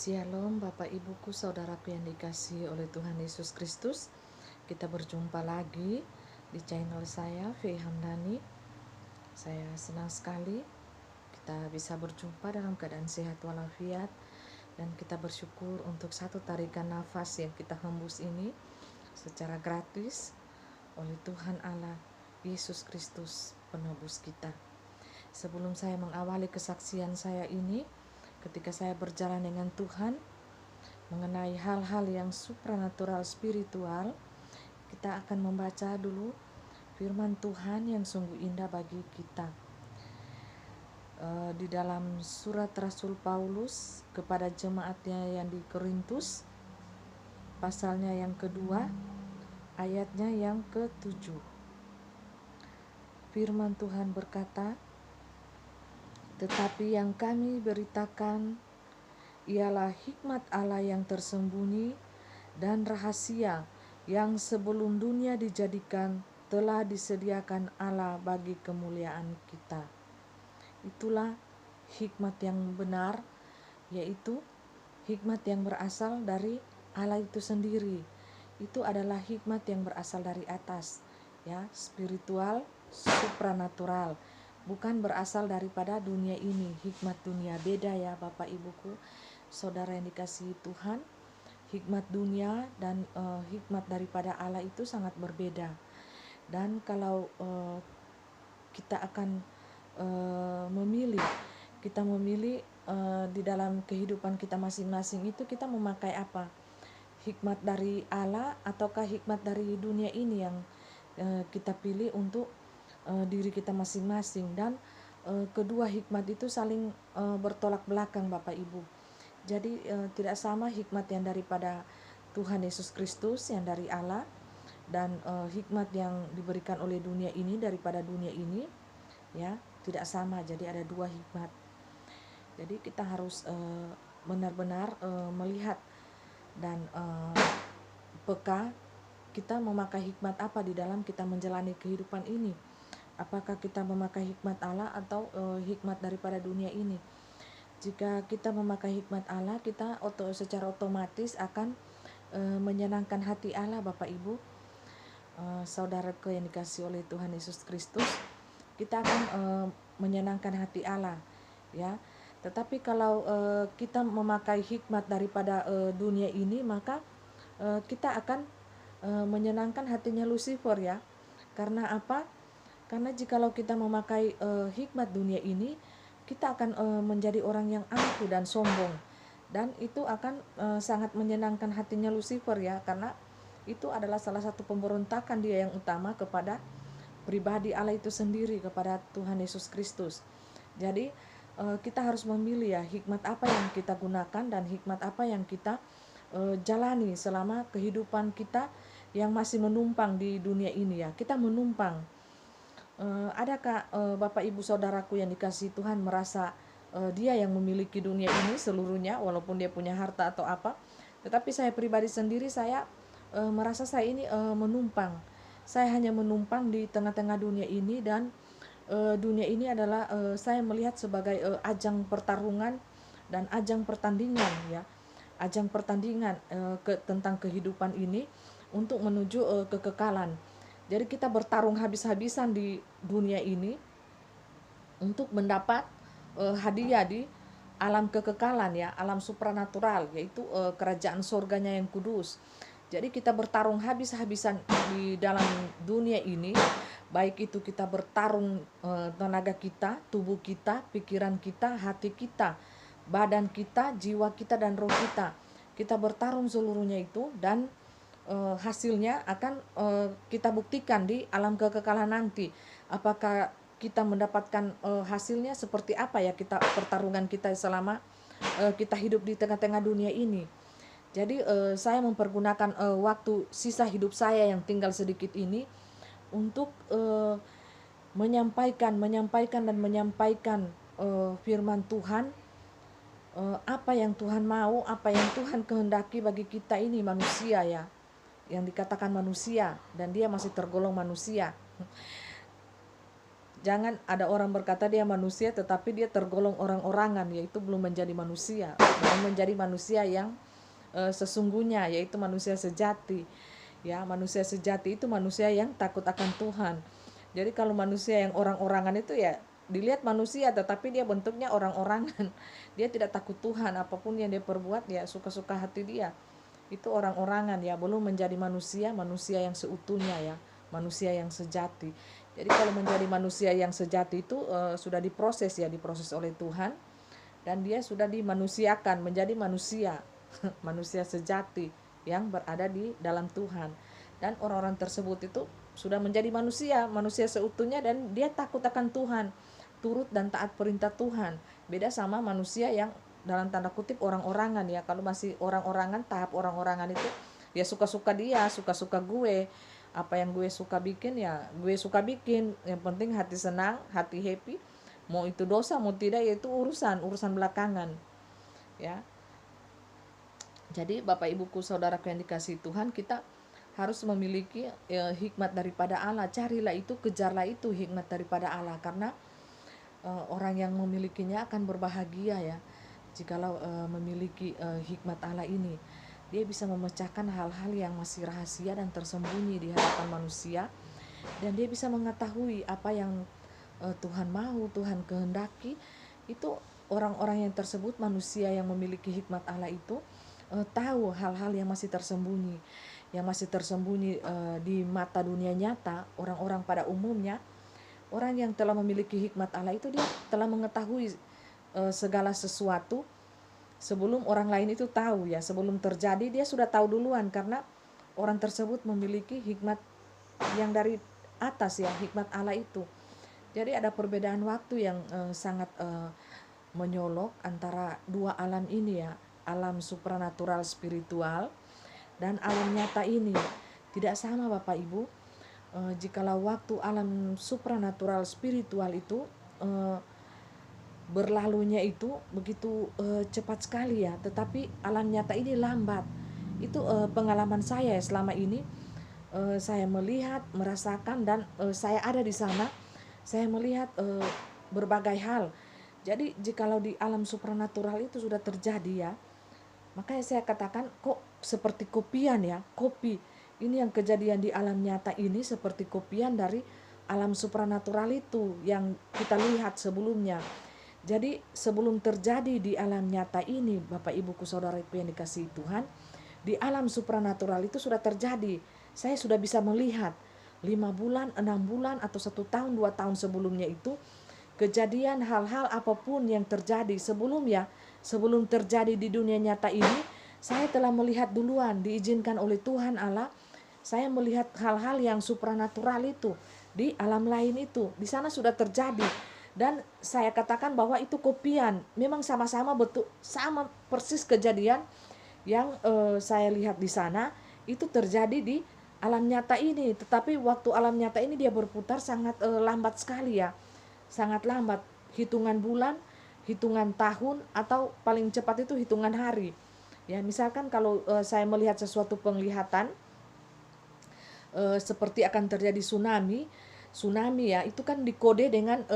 Shalom Bapak Ibuku Saudaraku yang dikasihi oleh Tuhan Yesus Kristus. Kita berjumpa lagi di channel saya V Hamdani. Saya senang sekali kita bisa berjumpa dalam keadaan sehat walafiat. Dan kita bersyukur untuk satu tarikan nafas yang kita hembus ini secara gratis oleh Tuhan Allah Yesus Kristus penebus kita. Sebelum saya mengawali kesaksian saya ini, ketika saya berjalan dengan Tuhan mengenai hal-hal yang supranatural spiritual, kita akan membaca dulu firman Tuhan yang sungguh indah bagi kita. Di dalam surat Rasul Paulus kepada jemaatnya yang di Korintus, pasalnya yang kedua, ayatnya yang ke-7. Firman Tuhan berkata, "Tetapi yang kami beritakan ialah hikmat Allah yang tersembunyi dan rahasia yang sebelum dunia dijadikan telah disediakan Allah bagi kemuliaan kita." Itulah hikmat yang benar, yaitu hikmat yang berasal dari Allah itu sendiri. Itu adalah hikmat yang berasal dari atas, ya, spiritual, supranatural. Bukan berasal daripada dunia ini, hikmat dunia. Beda ya Bapak Ibuku, saudara yang dikasihi Tuhan. Hikmat dunia dan hikmat daripada Allah itu sangat berbeda. Dan kalau kita akan kita memilih di dalam kehidupan kita masing-masing itu kita memakai apa? Hikmat dari Allah ataukah hikmat dari dunia ini yang kita pilih untuk diri kita masing-masing. Dan kedua hikmat itu saling bertolak belakang Bapak Ibu. Jadi tidak sama hikmat yang daripada Tuhan Yesus Kristus yang dari Allah dan hikmat yang diberikan oleh dunia ini daripada dunia ini, ya, tidak sama. Jadi ada dua hikmat. Jadi kita harus benar-benar melihat dan peka kita memakai hikmat apa di dalam kita menjalani kehidupan ini. Apakah kita memakai hikmat Allah atau hikmat daripada dunia ini? Jika kita memakai hikmat Allah, kita secara otomatis akan menyenangkan hati Allah Bapak Ibu. Saudaraku yang dikasihi oleh Tuhan Yesus Kristus, kita akan menyenangkan hati Allah, ya. Tetapi kalau kita memakai hikmat daripada dunia ini, maka kita akan menyenangkan hatinya Lucifer, ya. Karena apa? Karena jikalau kita memakai hikmat dunia ini, kita akan menjadi orang yang angkuh dan sombong, dan itu akan sangat menyenangkan hatinya Lucifer, ya, karena itu adalah salah satu pemberontakan dia yang utama kepada pribadi Allah itu sendiri, kepada Tuhan Yesus Kristus. Jadi kita harus memilih, ya, hikmat apa yang kita gunakan dan hikmat apa yang kita jalani selama kehidupan kita yang masih menumpang di dunia ini, ya. Kita menumpang. Adakah Bapak Ibu Saudaraku yang dikasihi Tuhan merasa dia yang memiliki dunia ini seluruhnya, walaupun dia punya harta atau apa? Tetapi saya pribadi sendiri, saya merasa saya ini menumpang. Saya hanya menumpang di tengah-tengah dunia ini, dan dunia ini adalah saya melihat sebagai ajang pertarungan dan ajang pertandingan, ya. Ajang pertandingan tentang kehidupan ini untuk menuju kekekalan. Jadi kita bertarung habis-habisan di dunia ini untuk mendapat hadiah di alam kekekalan, ya, alam supranatural, yaitu kerajaan surganya yang kudus. Jadi kita bertarung habis-habisan di dalam dunia ini, baik itu kita bertarung tenaga kita, tubuh kita, pikiran kita, hati kita, badan kita, jiwa kita, dan roh kita. Kita bertarung seluruhnya itu, dan hasilnya akan kita buktikan di alam kekekalan nanti. Apakah kita mendapatkan hasilnya seperti apa, ya, kita pertarungan kita selama kita hidup di tengah-tengah dunia ini. Jadi saya mempergunakan waktu sisa hidup saya yang tinggal sedikit ini untuk menyampaikan firman Tuhan, apa yang Tuhan mau, apa yang Tuhan kehendaki bagi kita ini manusia, ya, yang dikatakan manusia, dan dia masih tergolong manusia. jangan ada orang berkata dia manusia tetapi dia tergolong orang-orangan, yaitu belum menjadi manusia, belum menjadi manusia yang sesungguhnya, yaitu manusia sejati. Ya, manusia sejati itu manusia yang takut akan Tuhan. Jadi kalau manusia yang orang-orangan itu ya dilihat manusia tetapi dia bentuknya orang-orangan. Dia tidak takut Tuhan, apapun yang dia perbuat ya suka-suka hati dia. Itu orang-orangan ya, belum menjadi manusia, manusia yang seutuhnya ya, manusia yang sejati. Jadi kalau menjadi manusia yang sejati itu sudah diproses ya, diproses oleh Tuhan, dan dia sudah dimanusiakan menjadi manusia, manusia sejati yang berada di dalam Tuhan. Dan orang-orang tersebut itu sudah menjadi manusia, manusia seutuhnya, dan dia takut akan Tuhan, turut dan taat perintah Tuhan. Beda sama manusia yang dalam tanda kutip orang-orangan ya. Kalau masih orang-orangan, tahap orang-orangan itu ya suka-suka dia, suka-suka gue. Apa yang gue suka bikin ya gue suka bikin. Yang penting hati senang, hati happy. Mau itu dosa, mau tidak, ya itu urusan belakangan. Ya. Jadi Bapak Ibuku saudaraku yang dikasihi Tuhan, kita harus memiliki hikmat daripada Allah. Carilah itu, kejarlah itu hikmat daripada Allah, karena orang yang memilikinya akan berbahagia ya. Jikalau memiliki hikmat Allah ini, dia bisa memecahkan hal-hal yang masih rahasia dan tersembunyi di hadapan manusia, dan dia bisa mengetahui apa yang Tuhan mau, Tuhan kehendaki. Itu orang-orang yang tersebut, manusia yang memiliki hikmat Allah itu tahu hal-hal yang masih tersembunyi, di mata dunia nyata. Orang-orang pada umumnya, orang yang telah memiliki hikmat Allah itu dia telah mengetahui segala sesuatu sebelum orang lain itu tahu ya, sebelum terjadi dia sudah tahu duluan, karena orang tersebut memiliki hikmat yang dari atas ya, hikmat Allah itu. Jadi ada perbedaan waktu yang sangat menyolok antara dua alam ini ya, alam supranatural spiritual dan alam nyata ini. Tidak sama Bapak Ibu. Jikalau waktu alam supranatural spiritual itu berlalunya itu begitu cepat sekali ya, tetapi alam nyata ini lambat. Itu pengalaman saya selama ini. Saya melihat, merasakan, dan saya ada di sana. Saya melihat berbagai hal. Jadi jikalau di alam supranatural itu sudah terjadi ya, makanya saya katakan kok seperti kopian ya, kopi. Ini yang kejadian di alam nyata ini seperti kopian dari alam supranatural itu yang kita lihat sebelumnya. Jadi sebelum terjadi di alam nyata ini, Bapak Ibuku saudaraku yang dikasihi Tuhan, di alam supranatural itu sudah terjadi. Saya sudah bisa melihat 5 bulan, 6 bulan, atau 1 tahun, 2 tahun sebelumnya itu kejadian hal-hal apapun yang terjadi sebelumnya. Sebelum terjadi di dunia nyata ini, saya telah melihat duluan, diizinkan oleh Tuhan Allah. Saya melihat hal-hal yang supranatural itu di alam lain itu. Di sana sudah terjadi. Dan saya katakan bahwa itu kopian. Memang sama-sama betul, sama persis kejadian yang saya lihat di sana itu terjadi di alam nyata ini. Tetapi waktu alam nyata ini dia berputar sangat lambat sekali ya. Sangat lambat. Hitungan bulan, hitungan tahun, atau paling cepat itu hitungan hari. Ya, misalkan kalau saya melihat sesuatu penglihatan seperti akan terjadi tsunami ya, itu kan dikode dengan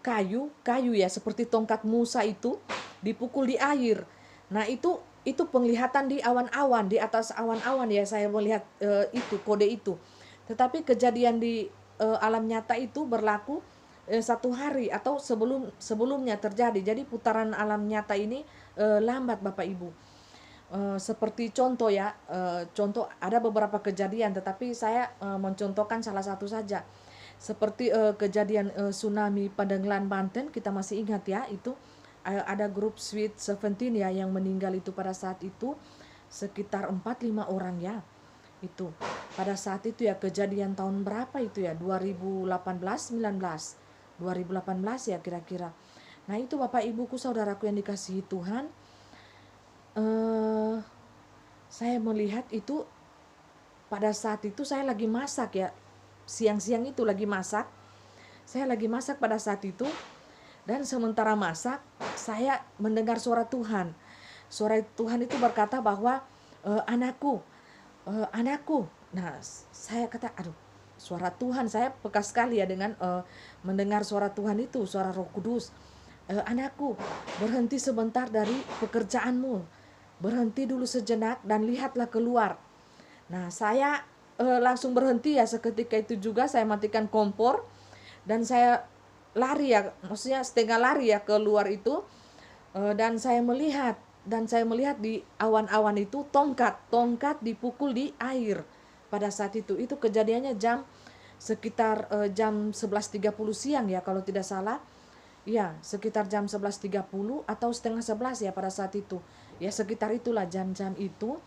kayu ya, seperti tongkat Musa itu dipukul di air. Nah, itu penglihatan di awan-awan, di atas awan-awan ya, saya melihat itu kode itu. Tetapi kejadian di alam nyata itu berlaku 1 hari atau sebelumnya terjadi. Jadi putaran alam nyata ini lambat Bapak Ibu. Seperti contoh ya, contoh ada beberapa kejadian, tetapi saya mencontohkan salah satu saja. Seperti kejadian tsunami Pandeglang, Banten, kita masih ingat ya, itu ada grup Sweet 17 ya yang meninggal itu pada saat itu sekitar 4-5 orang ya. Itu pada saat itu ya, kejadian tahun berapa itu ya, 2018 19 2018 ya kira-kira. Nah, itu Bapak Ibuku saudaraku yang dikasihi Tuhan, saya melihat itu pada saat itu saya lagi masak ya, siang-siang itu lagi masak. Saya lagi masak pada saat itu, dan sementara masak saya mendengar suara Tuhan. Suara Tuhan itu berkata bahwa anakku, anakku. Nah, saya kata, aduh, suara Tuhan. Saya peka sekali ya dengan mendengar suara Tuhan itu, suara Roh Kudus. Anakku, berhenti sebentar dari pekerjaanmu, berhenti dulu sejenak dan lihatlah keluar. Nah, saya langsung berhenti ya, seketika itu juga saya matikan kompor dan saya lari ya, maksudnya setengah lari ya keluar itu. Dan saya melihat di awan-awan itu tongkat dipukul di air pada saat itu kejadiannya sekitar jam 11.30 siang ya kalau tidak salah. Ya, sekitar jam 11.30 atau setengah 11 ya pada saat itu. Ya, sekitar itulah jam-jam itu.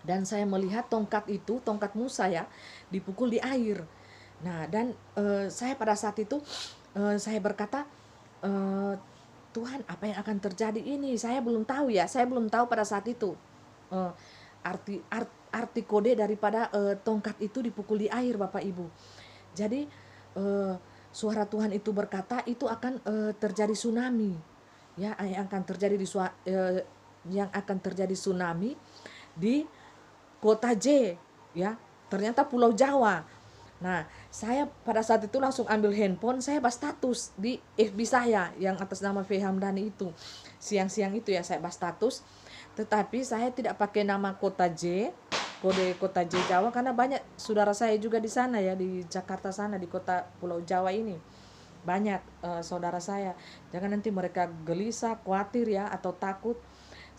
Dan saya melihat tongkat Musa ya, dipukul di air. Nah, dan saya pada saat itu saya berkata, eh, Tuhan, apa yang akan terjadi ini? Saya belum tahu ya. Saya belum tahu pada saat itu eh, arti kode daripada tongkat itu dipukul di air, Bapak Ibu. Jadi suara Tuhan itu berkata itu akan terjadi tsunami, ya, yang akan terjadi tsunami di kota J, ya, ternyata Pulau Jawa. Nah, saya pada saat itu langsung ambil handphone, saya bahas status di FB saya yang atas nama V. Hamdani itu. Siang-siang itu ya saya bahas status, tetapi saya tidak pakai nama kota J, kode kota J Jawa, karena banyak saudara saya juga di sana ya, di Jakarta sana, di kota Pulau Jawa ini. Banyak saudara saya. Jangan nanti mereka gelisah, khawatir ya, atau takut.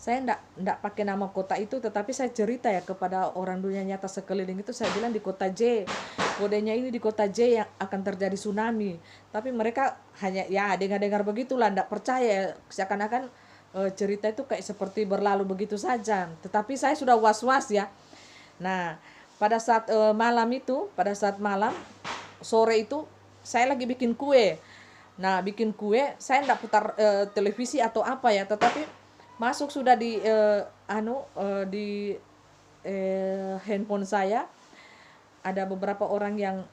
Saya enggak pakai nama kota itu, tetapi saya cerita ya kepada orang dunia nyata sekeliling itu, saya bilang di kota J, kodenya ini di kota J yang akan terjadi tsunami. Tapi mereka hanya ya dengar-dengar begitulah, enggak percaya, seakan-akan cerita itu kayak seperti berlalu begitu saja. Tetapi saya sudah was-was ya. Nah, pada saat pada saat malam, sore itu saya lagi bikin kue. Nah, bikin kue, saya enggak putar televisi atau apa ya, tetapi masuk sudah di handphone saya ada beberapa orang yang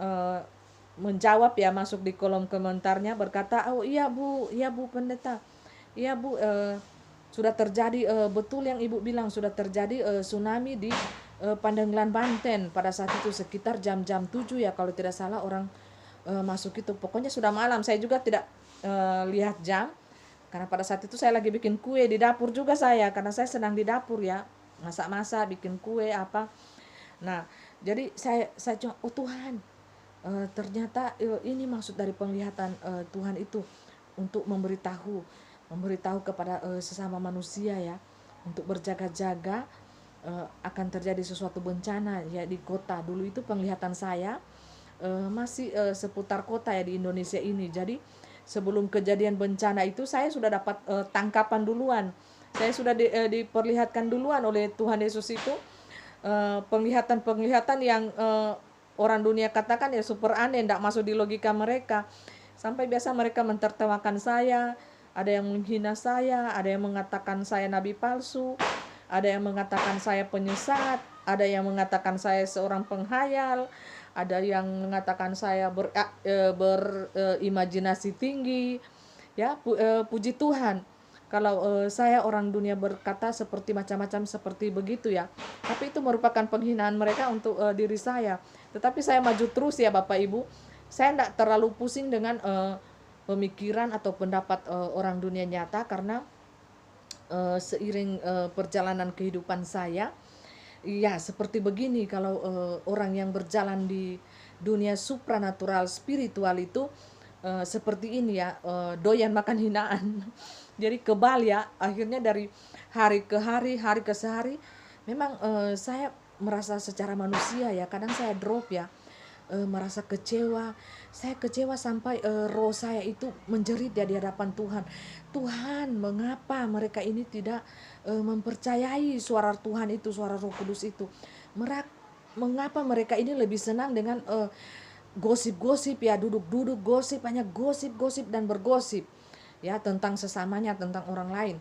menjawab ya, masuk di kolom komentarnya berkata, oh iya bu pendeta, iya bu, sudah terjadi, betul yang ibu bilang, sudah terjadi tsunami di Pandeglang, Banten pada saat itu sekitar jam-jam 7 ya kalau tidak salah orang masuk itu. Pokoknya sudah malam, saya juga tidak lihat jam. Karena pada saat itu saya lagi bikin kue di dapur juga saya, karena saya sedang di dapur ya, masak-masak, bikin kue apa. Nah, jadi saya cuma, oh Tuhan, ternyata ini maksud dari penglihatan Tuhan itu untuk memberitahu kepada sesama manusia ya, untuk berjaga-jaga akan terjadi sesuatu bencana ya di kota. Dulu itu penglihatan saya masih seputar kota ya di Indonesia ini. Jadi sebelum kejadian bencana itu saya sudah dapat tangkapan duluan. Saya sudah diperlihatkan duluan oleh Tuhan Yesus itu penglihatan yang orang dunia katakan ya super aneh, tidak masuk di logika mereka. Sampai biasa mereka mentertawakan saya, ada yang menghina saya, ada yang mengatakan saya nabi palsu, ada yang mengatakan saya penyesat, ada yang mengatakan saya seorang penghayal, ada yang mengatakan saya berimajinasi tinggi ya. Puji Tuhan kalau saya orang dunia berkata seperti macam-macam seperti begitu ya, tapi itu merupakan penghinaan mereka untuk diri saya. Tetapi saya maju terus ya Bapak Ibu, saya tidak terlalu pusing dengan pemikiran atau pendapat orang dunia nyata, karena seiring perjalanan kehidupan saya ya seperti begini. Kalau orang yang berjalan di dunia supranatural spiritual itu seperti ini ya, doyan makan hinaan. Jadi kebal ya, akhirnya dari hari ke hari ke sehari memang saya merasa secara manusia ya, kadang saya drop ya, merasa kecewa. Saya kecewa sampai roh saya itu menjerit ya di hadapan Tuhan. Tuhan, mengapa mereka ini tidak mempercayai suara Tuhan itu, suara Roh Kudus itu? Mengapa mereka ini lebih senang dengan gosip-gosip ya, duduk-duduk gosip, hanya gosip-gosip dan bergosip ya tentang sesamanya, tentang orang lain.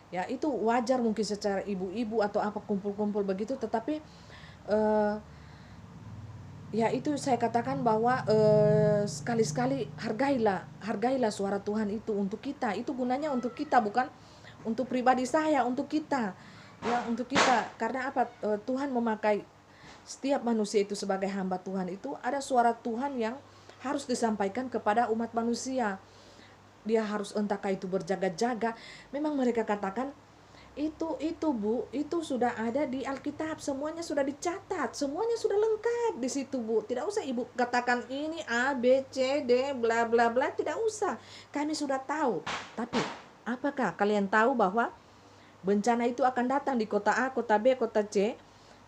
Ya, itu wajar mungkin secara ibu-ibu atau apa kumpul-kumpul begitu, tetapi ya itu saya katakan bahwa sekali-sekali hargailah suara Tuhan itu untuk kita. Itu gunanya untuk kita, bukan untuk pribadi saya, untuk kita. Ya, untuk kita. Karena apa? Tuhan memakai setiap manusia itu sebagai hamba Tuhan itu ada suara Tuhan yang harus disampaikan kepada umat manusia. Dia harus entahkah itu berjaga-jaga. Memang mereka katakan itu Bu, itu sudah ada di Alkitab, semuanya sudah dicatat, semuanya sudah lengkap di situ Bu. Tidak usah Ibu katakan ini A B C D bla bla bla, tidak usah. Kami sudah tahu. Tapi apakah kalian tahu bahwa bencana itu akan datang di kota A, kota B, kota C?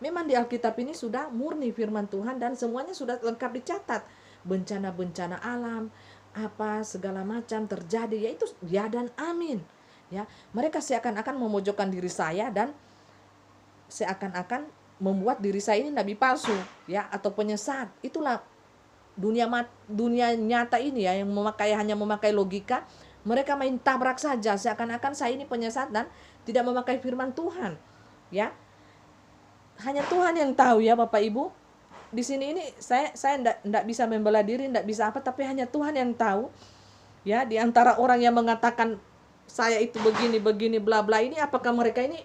Memang di Alkitab ini sudah murni firman Tuhan dan semuanya sudah lengkap dicatat. Bencana-bencana alam, apa segala macam terjadi, yaitu ya dan amin. Ya, mereka seakan-akan memojokkan diri saya dan seakan-akan membuat diri saya ini nabi palsu, ya, atau penyesat. Itulah dunia nyata ini ya, yang hanya memakai logika. Mereka main tabrak saja, seakan-akan saya ini penyesat dan tidak memakai firman Tuhan, ya. Hanya Tuhan yang tahu ya Bapak Ibu. Di sini ini saya enggak bisa membela diri, enggak bisa apa, tapi hanya Tuhan yang tahu. Ya, di antara orang yang mengatakan saya itu begini bla bla ini, apakah mereka ini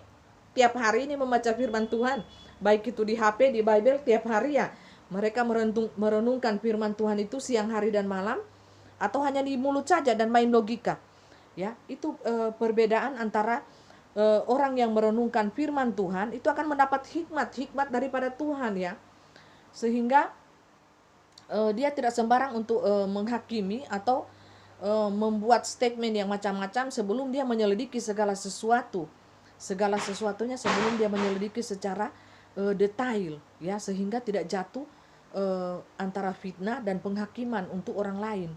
tiap hari ini membaca firman Tuhan? Baik itu di HP, di Bible tiap hari ya. Mereka merenungkan firman Tuhan itu siang, hari dan malam, atau hanya di mulut saja dan main logika. Ya, itu perbedaan antara orang yang merenungkan firman Tuhan itu akan mendapat hikmat daripada Tuhan ya. Sehingga dia tidak sembarang untuk menghakimi atau membuat statement yang macam-macam sebelum dia menyelidiki segala sesuatunya sebelum dia menyelidiki secara detail ya, sehingga tidak jatuh antara fitnah dan penghakiman untuk orang lain.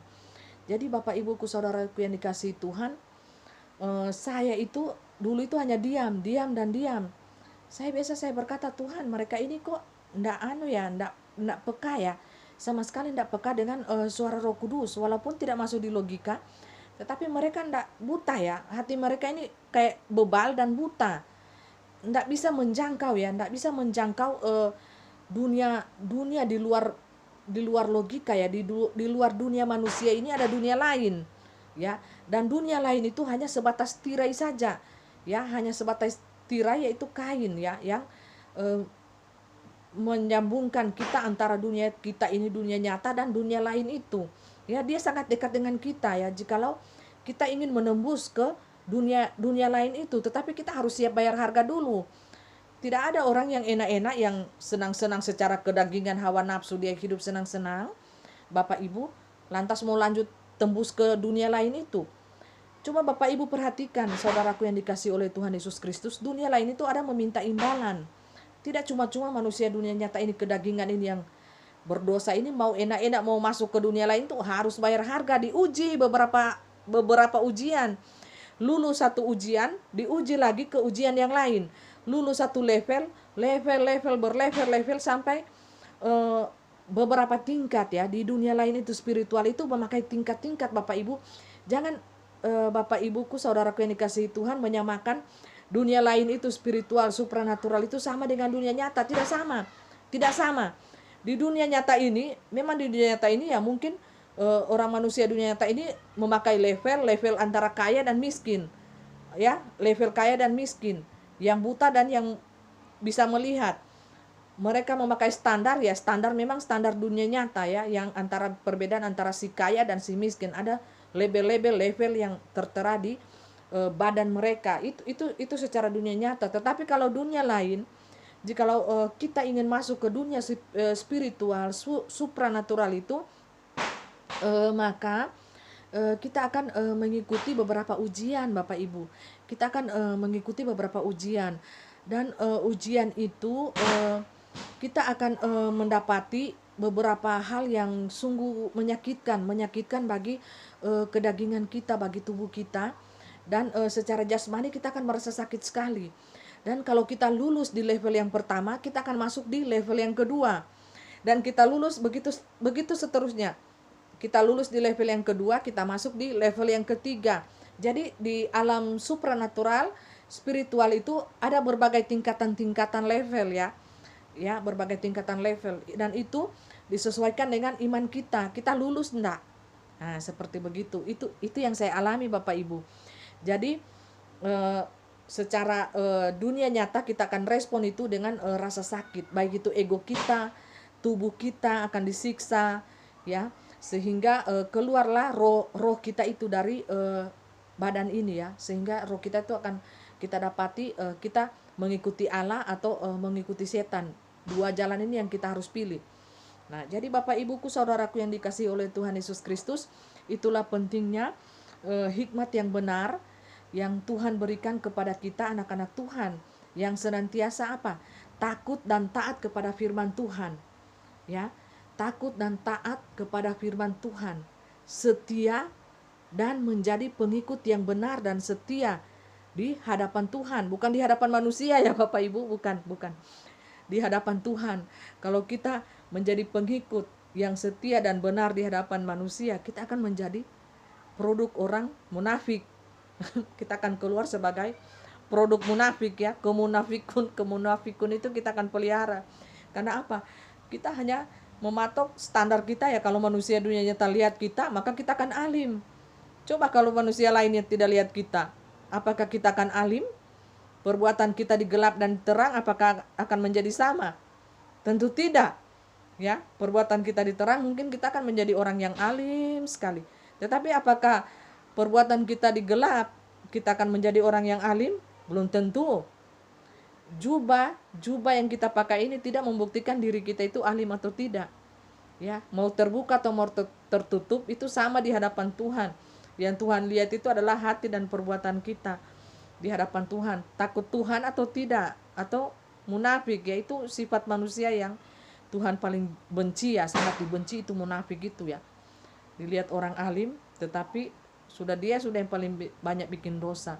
Jadi Bapak Ibuku saudaraku yang dikasihi Tuhan, saya itu dulu itu hanya diam. Saya berkata, Tuhan, mereka ini kok ndak peka ya, sama sekali ndak peka dengan suara Roh Kudus, walaupun tidak masuk di logika, tetapi mereka ndak buta ya, hati mereka ini kayak bebal dan buta, ndak bisa menjangkau ya, ndak bisa menjangkau dunia di luar logika ya, di luar dunia manusia ini ada dunia lain ya, dan dunia lain itu hanya sebatas tirai saja ya, hanya sebatas tirai, yaitu kain ya, yang menyambungkan kita antara dunia kita ini, dunia nyata, dan dunia lain itu ya. Dia sangat dekat dengan kita ya, jikalau kita ingin menembus ke dunia lain itu, tetapi kita harus siap bayar harga dulu. Tidak ada orang yang enak-enak, yang senang-senang secara kedagingan hawa nafsu, dia hidup senang-senang Bapak Ibu, lantas mau lanjut tembus ke dunia lain itu. Coba Bapak Ibu perhatikan saudaraku yang dikasihi oleh Tuhan Yesus Kristus, dunia lain itu ada meminta imbalan. Tidak cuma-cuma manusia dunia nyata ini, kedagingan ini yang berdosa ini mau enak-enak mau masuk ke dunia lain tuh harus bayar harga, diuji beberapa ujian. Lulus satu ujian, diuji lagi ke ujian yang lain. Lulus satu level berlevel sampai beberapa tingkat ya. Di dunia lain itu spiritual itu memakai tingkat-tingkat Bapak Ibu. Jangan Bapak Ibuku saudaraku yang dikasihi Tuhan menyamakan dunia lain itu spiritual, supranatural itu sama dengan dunia nyata. Tidak sama. Di dunia nyata ini, memang di dunia nyata ini ya mungkin orang manusia dunia nyata ini memakai level antara kaya dan miskin. Ya, level kaya dan miskin, yang buta dan yang bisa melihat. Mereka memakai standar ya, memang standar dunia nyata ya, yang antara perbedaan antara si kaya dan si miskin. Ada level yang tertera di badan mereka. Itu secara dunia nyata. Tetapi kalau dunia lain, jikalau kita ingin masuk ke dunia spiritual, supranatural itu, maka kita akan mengikuti beberapa ujian Bapak Ibu. Kita akan mengikuti beberapa ujian, dan ujian itu kita akan mendapati beberapa hal yang sungguh menyakitkan bagi kedagingan kita, bagi tubuh kita. Dan secara jasmani kita akan merasa sakit sekali. Dan kalau kita lulus di level yang pertama, kita akan masuk di level yang kedua. Dan kita lulus begitu seterusnya. Kita lulus di level yang kedua, kita masuk di level yang ketiga. Jadi di alam supranatural, spiritual itu ada berbagai tingkatan-tingkatan level ya. Ya, berbagai tingkatan level, dan itu disesuaikan dengan iman kita. Kita lulus enggak? Nah, seperti begitu. Itu yang saya alami Bapak Ibu. Jadi secara dunia nyata kita akan respon itu dengan rasa sakit, baik itu ego kita, tubuh kita akan disiksa, ya, sehingga keluarlah roh kita itu dari badan ini, ya, sehingga roh kita itu akan kita dapati kita mengikuti Allah atau mengikuti setan. Dua jalan ini yang kita harus pilih. Nah, jadi Bapak Ibuku saudaraku yang dikasihi oleh Tuhan Yesus Kristus, itulah pentingnya hikmat yang benar yang Tuhan berikan kepada kita anak-anak Tuhan yang senantiasa apa? Takut dan taat kepada firman Tuhan. Ya, takut dan taat kepada firman Tuhan. Setia dan menjadi pengikut yang benar dan setia di hadapan Tuhan, bukan di hadapan manusia ya Bapak Ibu, bukan. Di hadapan Tuhan. Kalau kita menjadi pengikut yang setia dan benar di hadapan manusia, kita akan menjadi produk orang munafik. Kita akan keluar sebagai produk munafik, ya. Kemunafikun itu kita akan pelihara. Karena apa? Kita hanya mematok standar kita, ya. Kalau manusia dunia nyata lihat kita, maka kita akan alim. Coba kalau manusia lainnya tidak lihat kita, apakah kita akan alim? Perbuatan kita di gelap dan terang apakah akan menjadi sama? Tentu tidak. Ya, perbuatan kita di terang mungkin kita akan menjadi orang yang alim sekali. Tetapi apakah perbuatan kita di gelap kita akan menjadi orang yang alim? Belum tentu. Jubah yang kita pakai ini tidak membuktikan diri kita itu alim atau tidak. Ya, mau terbuka atau mau tertutup itu sama di hadapan Tuhan. Yang Tuhan lihat itu adalah hati dan perbuatan kita di hadapan Tuhan. Takut Tuhan atau tidak, atau munafik, yaitu sifat manusia yang Tuhan paling benci, ya, sangat dibenci itu munafik itu, ya. Dilihat orang alim tetapi sudah yang paling banyak bikin dosa,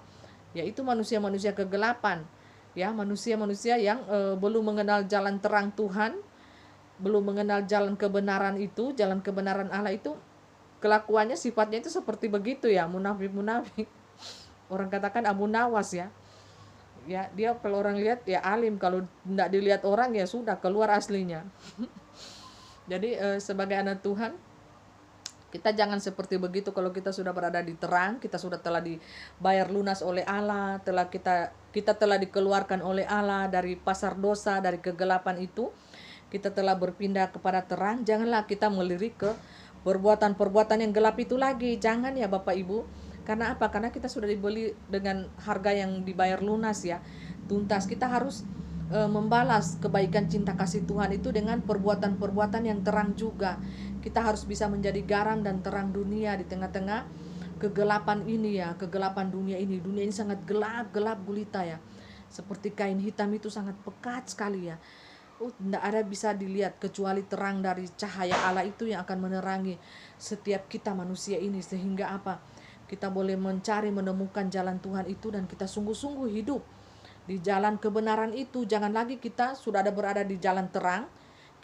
yaitu manusia-manusia kegelapan, ya, manusia-manusia yang belum mengenal jalan terang Tuhan, belum mengenal jalan kebenaran itu, jalan kebenaran Allah itu, kelakuannya sifatnya itu seperti begitu, ya, munafik. Orang katakan Abu Nawas, ya. Ya, dia kalau orang lihat ya alim, kalau tidak dilihat orang ya sudah keluar aslinya. Jadi sebagai anak Tuhan, kita jangan seperti begitu. Kalau kita sudah berada di terang, kita sudah telah dibayar lunas oleh Allah, kita telah dikeluarkan oleh Allah dari pasar dosa, dari kegelapan itu, kita telah berpindah kepada terang. Janganlah kita melirik ke perbuatan-perbuatan yang gelap itu lagi. Jangan, ya Bapak Ibu. Karena apa? Karena kita sudah dibeli dengan harga yang dibayar lunas, ya, tuntas. Kita harus membalas kebaikan cinta kasih Tuhan itu dengan perbuatan-perbuatan yang terang juga. Kita harus bisa menjadi garam dan terang dunia di tengah-tengah kegelapan ini, ya, kegelapan dunia ini. Dunia ini sangat gelap gulita, ya. Seperti kain hitam itu sangat pekat sekali, ya. Tidak ada bisa dilihat kecuali terang dari cahaya Allah itu yang akan menerangi setiap kita manusia ini, sehingga apa? Kita boleh mencari, menemukan jalan Tuhan itu, dan kita sungguh-sungguh hidup di jalan kebenaran itu. Jangan lagi kita sudah ada berada di jalan terang,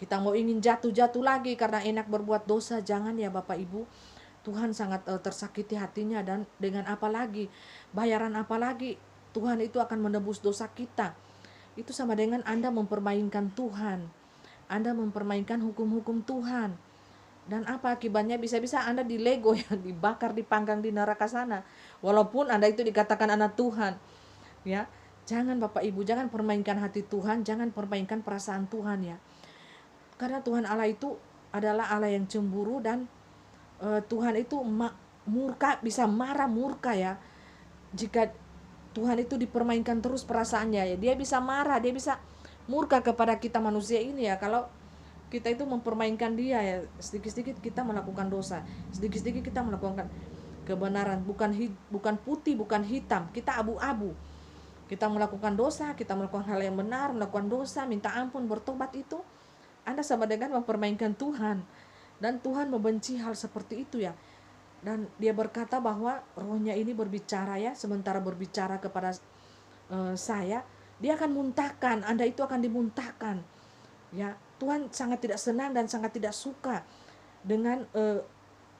kita mau ingin jatuh lagi karena enak berbuat dosa. Jangan, ya Bapak Ibu. Tuhan sangat tersakiti hatinya, dan dengan apa lagi? Bayaran apa lagi? Tuhan itu akan menebus dosa kita. Itu sama dengan Anda mempermainkan Tuhan. Anda mempermainkan hukum-hukum Tuhan. Dan apa akibatnya? Bisa-bisa Anda dilego, ya, dibakar, dipanggang di neraka sana. Walaupun Anda itu dikatakan anak Tuhan, ya. Jangan Bapak Ibu, jangan permainkan hati Tuhan, jangan permainkan perasaan Tuhan, ya. Karena Tuhan Allah itu adalah Allah yang cemburu, dan Tuhan itu murka, bisa marah, murka, ya. Jika Tuhan itu dipermainkan terus perasaannya, ya, dia bisa marah, dia bisa murka kepada kita manusia ini, ya, kalau kita itu mempermainkan dia, ya. Sedikit-sedikit kita melakukan dosa, sedikit-sedikit kita melakukan kebenaran, bukan putih, bukan hitam, kita abu-abu. Kita melakukan dosa, kita melakukan hal yang benar, melakukan dosa, minta ampun, bertobat, itu Anda sama dengan mempermainkan Tuhan. Dan Tuhan membenci hal seperti itu, ya. Dan dia berkata bahwa rohnya ini berbicara, ya, sementara berbicara kepada saya, dia akan muntahkan, Anda itu akan dimuntahkan, ya. Tuhan sangat tidak senang dan sangat tidak suka dengan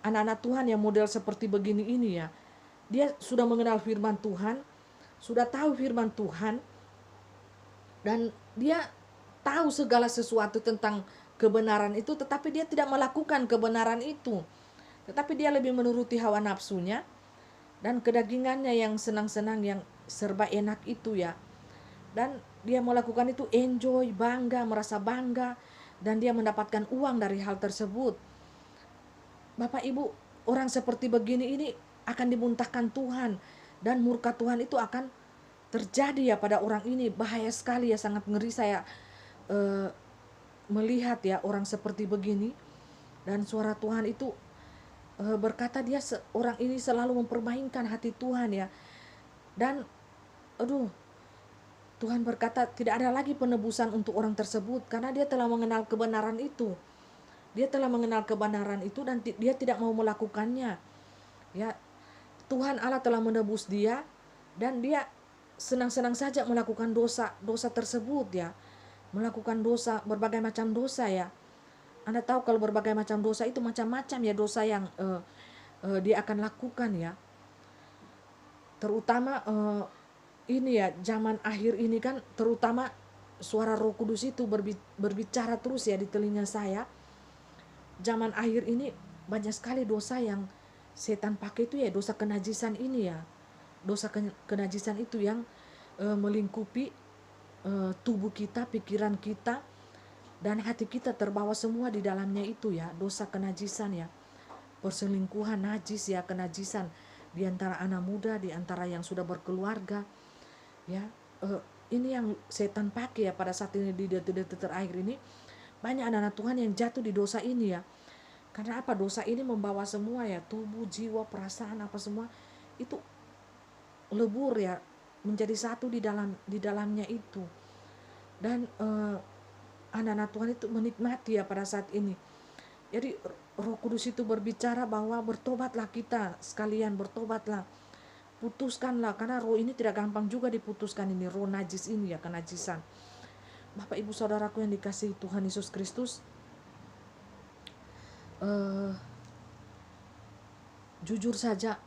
anak-anak Tuhan yang model seperti begini ini, ya. Dia sudah mengenal firman Tuhan, sudah tahu firman Tuhan, dan dia tahu segala sesuatu tentang kebenaran itu, tetapi dia tidak melakukan kebenaran itu. Tetapi dia lebih menuruti hawa nafsunya dan kedagingannya yang senang-senang, yang serba enak itu ya. Dan dia melakukan itu enjoy, bangga, merasa bangga, dan dia mendapatkan uang dari hal tersebut. Bapak Ibu, orang seperti begini ini akan dimuntahkan Tuhan, dan murka Tuhan itu akan terjadi ya pada orang ini. Bahaya sekali ya, sangat ngeri saya melihat ya orang seperti begini. Dan suara Tuhan itu berkata orang ini selalu mempermainkan hati Tuhan ya. Dan aduh, Tuhan berkata tidak ada lagi penebusan untuk orang tersebut, karena dia telah mengenal kebenaran itu. Dia telah mengenal kebenaran itu dan dia tidak mau melakukannya. Ya, Tuhan Allah telah menebus dia, dan dia senang-senang saja melakukan dosa tersebut ya. Melakukan dosa, berbagai macam dosa ya. Anda tahu kalau berbagai macam dosa itu macam-macam ya dosa yang dia akan lakukan ya. Terutama ini ya, zaman akhir ini kan, terutama suara Roh Kudus itu berbicara terus ya di telinga saya. Zaman akhir ini banyak sekali dosa yang setan pakai itu ya, dosa kenajisan ini ya. Dosa kenajisan itu yang melingkupi tubuh kita, pikiran kita, dan hati kita terbawa semua di dalamnya itu ya. Dosa kenajisan ya, perselingkuhan najis ya, kenajisan di antara anak muda, di antara yang sudah berkeluarga ya. Ini yang setan pakai ya pada saat ini, di detik-detik terakhir ini banyak anak-anak Tuhan yang jatuh di dosa ini ya. Karena apa? Dosa ini membawa semua ya, tubuh, jiwa, perasaan, apa semua itu lebur ya, menjadi satu di dalamnya itu. Dan anak-anak Tuhan itu menikmati ya pada saat ini. Jadi Roh Kudus itu berbicara bahwa bertobatlah kita sekalian, bertobatlah, putuskanlah, karena roh ini tidak gampang juga diputuskan, ini roh najis ini ya, kenajisan. Bapak Ibu Saudaraku yang dikasihi Tuhan Yesus Kristus, jujur saja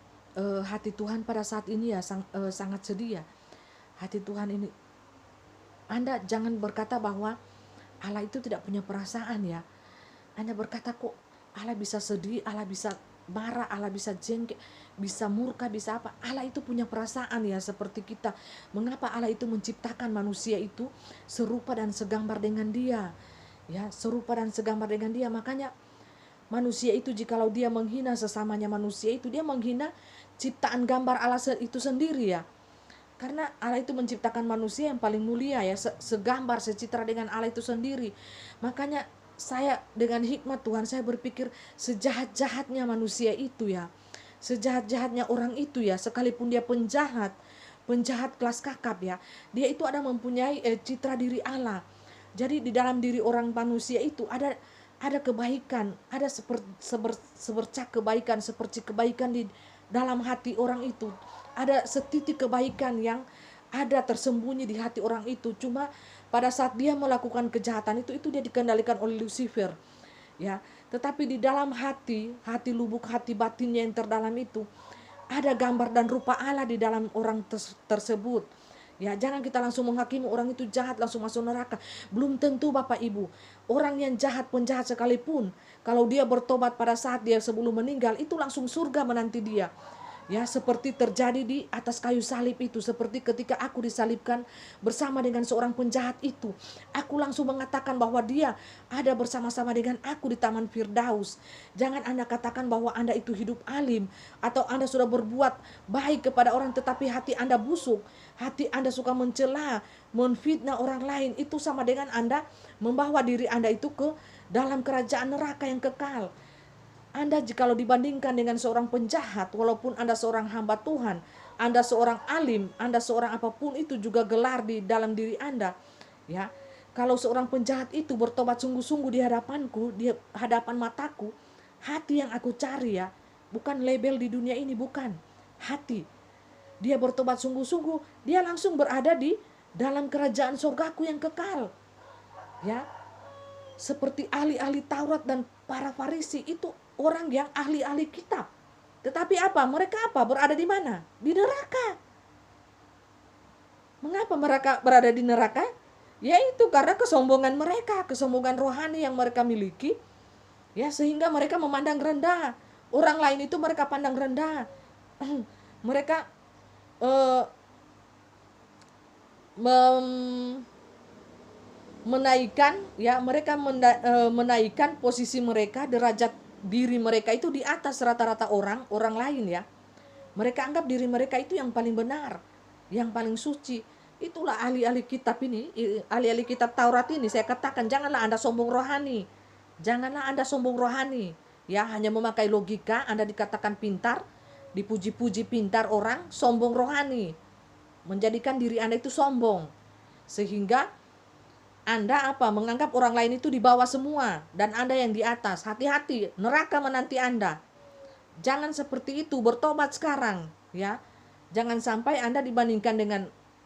hati Tuhan pada saat ini ya sangat sedih ya. Hati Tuhan ini, Anda jangan berkata bahwa Allah itu tidak punya perasaan ya. Anda berkata kok Allah bisa sedih, Allah bisa marah, Allah bisa jengkel, bisa murka, bisa apa. Allah itu punya perasaan ya seperti kita. Mengapa Allah itu menciptakan manusia itu serupa dan segambar dengan dia? Ya, serupa dan segambar dengan dia. Makanya manusia itu jikalau dia menghina sesamanya manusia itu, dia menghina ciptaan gambar Allah itu sendiri ya. Karena Allah itu menciptakan manusia yang paling mulia ya, segambar, secitra dengan Allah itu sendiri. Makanya saya dengan hikmat Tuhan, saya berpikir sejahat-jahatnya manusia itu ya, sejahat-jahatnya orang itu ya, sekalipun dia penjahat kelas kakap ya, dia itu ada mempunyai citra diri Allah. Jadi di dalam diri orang manusia itu ada kebaikan, ada sebercak kebaikan, seperti kebaikan di dalam hati orang itu. Ada setitik kebaikan yang ada tersembunyi di hati orang itu. Cuma pada saat dia melakukan kejahatan itu dia dikendalikan oleh Lucifer. Ya, tetapi di dalam hati lubuk hati batinnya yang terdalam itu ada gambar dan rupa Allah di dalam orang tersebut. Ya, jangan kita langsung menghakimi orang itu jahat langsung masuk neraka. Belum tentu Bapak Ibu. Orang yang jahat, penjahat sekalipun, kalau dia bertobat pada saat dia sebelum meninggal, itu langsung surga menanti dia. Ya, seperti terjadi di atas kayu salib itu, seperti ketika aku disalibkan bersama dengan seorang penjahat itu, aku langsung mengatakan bahwa dia ada bersama-sama dengan aku di Taman Firdaus. Jangan Anda katakan bahwa Anda itu hidup alim, atau Anda sudah berbuat baik kepada orang tetapi hati Anda busuk, hati Anda suka mencela, menfitnah orang lain. Itu sama dengan Anda membawa diri Anda itu ke dalam kerajaan neraka yang kekal. Anda jikalau dibandingkan dengan seorang penjahat, walaupun Anda seorang hamba Tuhan, Anda seorang alim, Anda seorang apapun itu juga gelar di dalam diri Anda. Ya, kalau seorang penjahat itu bertobat sungguh-sungguh di hadapanku, di hadapan mataku, hati yang aku cari ya, bukan label di dunia ini, bukan. Hati. Dia bertobat sungguh-sungguh, dia langsung berada di dalam kerajaan surgaku yang kekal. Ya, seperti ahli-ahli Taurat dan para Farisi itu orang yang ahli-ahli kitab. Tetapi apa? Mereka berada di mana? Di neraka. Mengapa mereka berada di neraka? Yaitu karena kesombongan mereka, kesombongan rohani yang mereka miliki. Ya, sehingga mereka memandang rendah orang lain, itu mereka pandang rendah. Mereka mem- menaikkan, ya, mereka menaikkan posisi mereka, derajat diri mereka itu di atas rata-rata orang lain, ya. Mereka anggap diri mereka itu yang paling benar, yang paling suci. Itulah ahli-ahli kitab ini, ahli-ahli kitab Taurat ini, saya katakan janganlah Anda sombong rohani. Janganlah Anda sombong rohani. Ya, hanya memakai logika, Anda dikatakan pintar, dipuji-puji pintar orang, sombong rohani. Menjadikan diri Anda itu sombong. Sehingga Anda menganggap orang lain itu di bawah semua dan Anda yang di atas. Hati-hati, neraka menanti Anda. Jangan seperti itu, bertobat sekarang, ya. Jangan sampai Anda dibandingkan dengan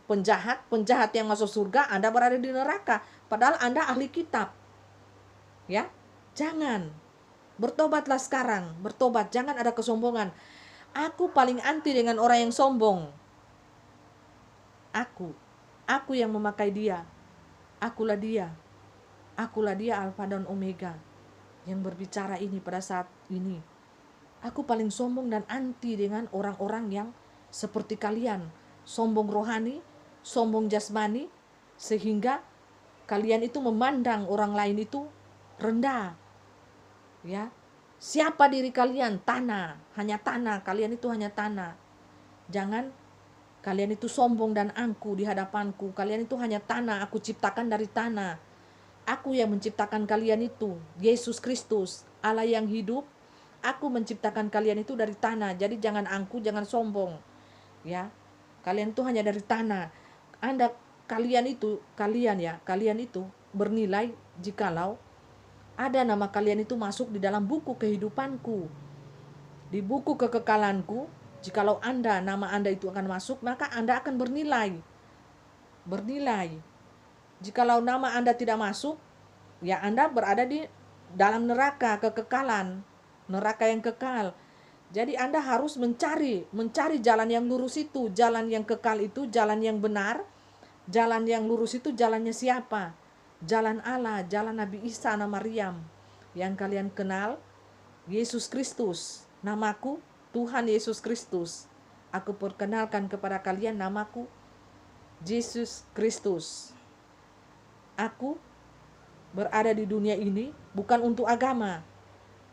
penjahat yang masuk surga, Anda berada di neraka, padahal Anda ahli kitab. Ya. Jangan. Bertobatlah sekarang, bertobat, jangan ada kesombongan. Aku paling anti dengan orang yang sombong. Aku yang memakai dia. Akulah dia. Akulah dia Alfa dan Omega yang berbicara ini pada saat ini. Aku paling sombong dan anti dengan orang-orang yang seperti kalian, sombong rohani, sombong jasmani, sehingga kalian itu memandang orang lain itu rendah. Ya. Siapa diri kalian? Tanah, hanya tanah, kalian itu hanya tanah. Jangan kalian itu sombong dan angku di hadapanku. Kalian itu hanya tanah, aku ciptakan dari tanah. Aku yang menciptakan kalian itu, Yesus Kristus, Allah yang hidup. Aku menciptakan kalian itu dari tanah. Jadi jangan angku, jangan sombong. Ya. Kalian itu hanya dari tanah. Kalian itu bernilai jikalau ada nama kalian itu masuk di dalam buku kehidupanku. Di buku kekekalanku, jikalau nama Anda itu akan masuk, maka Anda akan bernilai. Bernilai. Jikalau nama Anda tidak masuk, ya Anda berada di dalam neraka kekekalan, neraka yang kekal. Jadi Anda harus mencari jalan yang lurus itu, jalan yang kekal itu, jalan yang benar. Jalan yang lurus itu jalannya siapa? Jalan Allah, jalan Nabi Isa, Nabi Maryam. Yang kalian kenal, Yesus Kristus. Namaku Tuhan Yesus Kristus. Aku perkenalkan kepada kalian, namaku Yesus Kristus. Aku berada di dunia ini bukan untuk agama.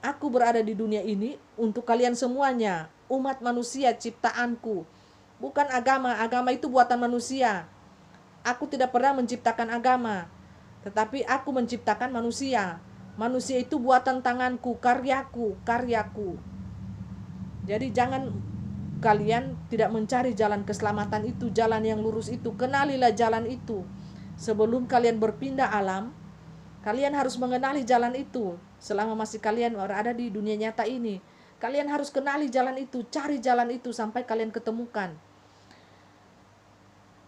Aku berada di dunia ini untuk kalian semuanya, umat manusia ciptaanku. Bukan agama, agama itu buatan manusia. Aku tidak pernah menciptakan agama, tetapi aku menciptakan manusia. Manusia itu buatan tanganku, karyaku. Jadi jangan kalian tidak mencari jalan keselamatan itu, jalan yang lurus itu. Kenalilah jalan itu. Sebelum kalian berpindah alam, kalian harus mengenali jalan itu. Selama masih kalian berada di dunia nyata ini, kalian harus kenali jalan itu, cari jalan itu sampai kalian ketemukan.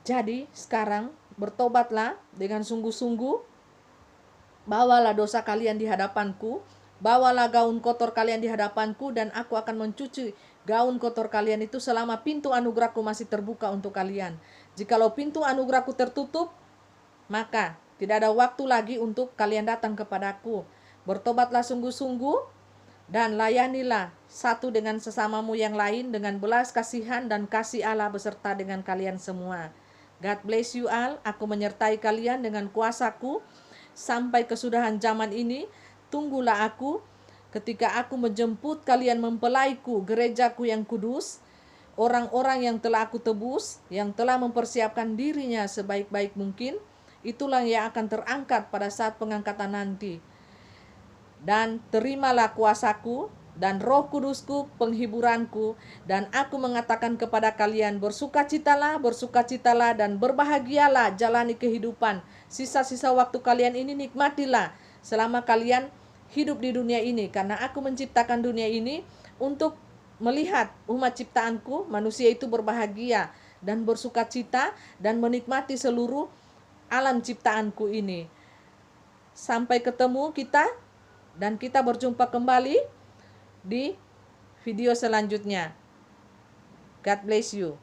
Jadi sekarang bertobatlah dengan sungguh-sungguh, bawalah dosa kalian di hadapanku, bawalah gaun kotor kalian di hadapanku, dan aku akan mencuci gaun kotor kalian itu selama pintu anugerahku masih terbuka untuk kalian. Jikalau pintu anugerahku tertutup, maka tidak ada waktu lagi untuk kalian datang kepadaku. Bertobatlah sungguh-sungguh dan layanilah satu dengan sesamamu yang lain dengan belas kasihan dan kasih Allah beserta dengan kalian semua. God bless you all. Aku menyertai kalian dengan kuasaku sampai kesudahan zaman ini. Tunggulah aku ketika aku menjemput kalian mempelaiku, gerejaku yang kudus, orang-orang yang telah aku tebus, yang telah mempersiapkan dirinya sebaik-baik mungkin. Itulah yang akan terangkat pada saat pengangkatan nanti. Dan terimalah kuasaku dan Roh Kudusku penghiburanku, dan aku mengatakan kepada kalian, bersukacitalah dan berbahagialah, jalani kehidupan. Sisa-sisa waktu kalian ini nikmatilah selama kalian hidup di dunia ini, karena aku menciptakan dunia ini untuk melihat umat ciptaanku, manusia itu berbahagia dan bersukacita dan menikmati seluruh alam ciptaanku ini. Sampai ketemu kita, dan kita berjumpa kembali di video selanjutnya. God bless you.